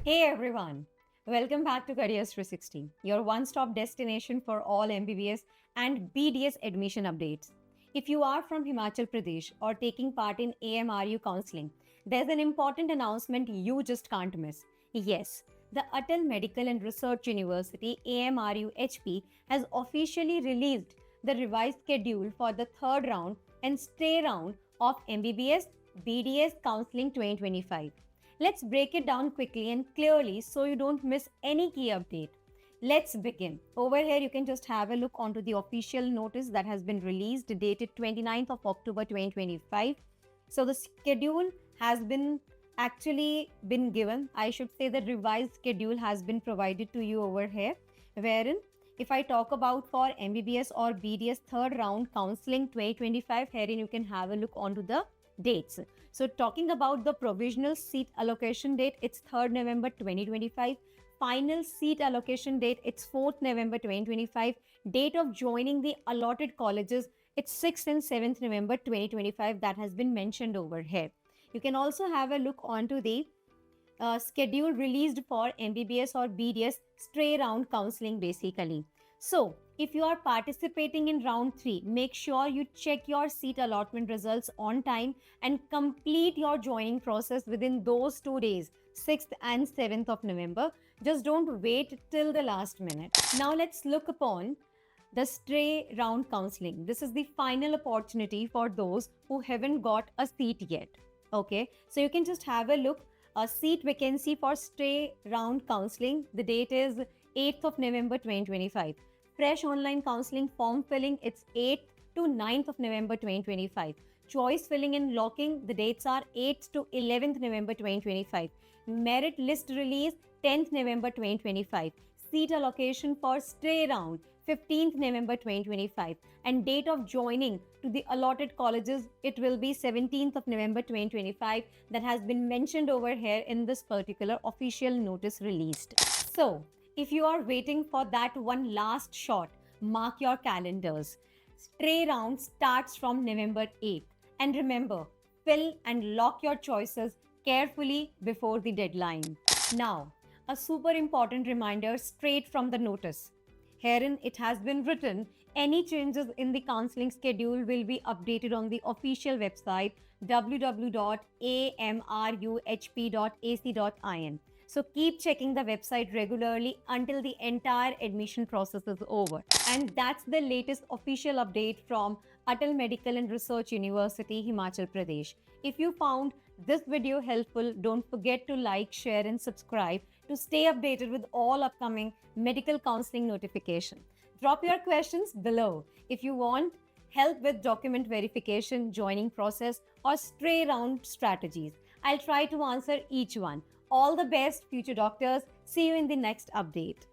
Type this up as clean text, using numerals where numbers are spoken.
Hey everyone, welcome back to Careers 360, your one stop destination for all MBBS and BDS admission updates. If you are from Himachal Pradesh or taking part in AMRU counseling, there's an important announcement you just can't miss. Yes, the Atal Medical and Research University AMRU HP has officially released the revised schedule for the third round and stay round of MBBS BDS Counseling 2025. Let's break it down quickly and clearly so you don't miss any key update. Let's begin. Over here, you can just have a look onto the official notice that has been released, dated 29th of October 2025. So the schedule has been actually been given. I should say the revised schedule has been provided to you over here, wherein if I talk about for MBBS or BDS third round counseling 2025, herein you can have a look onto the dates. So talking about the provisional seat allocation date, it's 3rd November 2025. Final seat allocation date, it's 4th November 2025. Date of joining the allotted colleges, it's 6th and 7th November 2025 that has been mentioned over here. You can also have a look onto the schedule released for MBBS or BDS stray round counseling basically. So, if you are participating in round 3, make sure you check your seat allotment results on time and complete your joining process within those 2 days, 6th and 7th of November. Just don't wait till the last minute. Now, let's look upon the stray round counseling. This is the final opportunity for those who haven't got a seat yet. Okay, so you can just have a look. A seat vacancy for stray round counseling. The date is 8th of November 2025. Fresh online counseling form filling, it's 8th to 9th of November 2025. Choice filling and locking, the dates are 8th to 11th November 2025. Merit list release, 10th November 2025. Seat allocation for stray round, 15th November 2025. And date of joining to the allotted colleges, it will be 17th of November 2025. That has been mentioned over here in this particular official notice released. So, if you are waiting for that one last shot, mark your calendars. Stray round starts from November 8th. And remember, fill and lock your choices carefully before the deadline. Now, a super important reminder straight from the notice. Herein, it has been written any changes in the counseling schedule will be updated on the official website www.amruhp.ac.in. So keep checking the website regularly until the entire admission process is over. And that's the latest official update from Atal Medical and Research University, Himachal Pradesh. If you found this video helpful, don't forget to like, share and subscribe to stay updated with all upcoming medical counseling notification. Drop your questions below. If you want help with document verification, joining process or stray round strategies, I'll try to answer each one. All the best, future doctors. See you in the next update.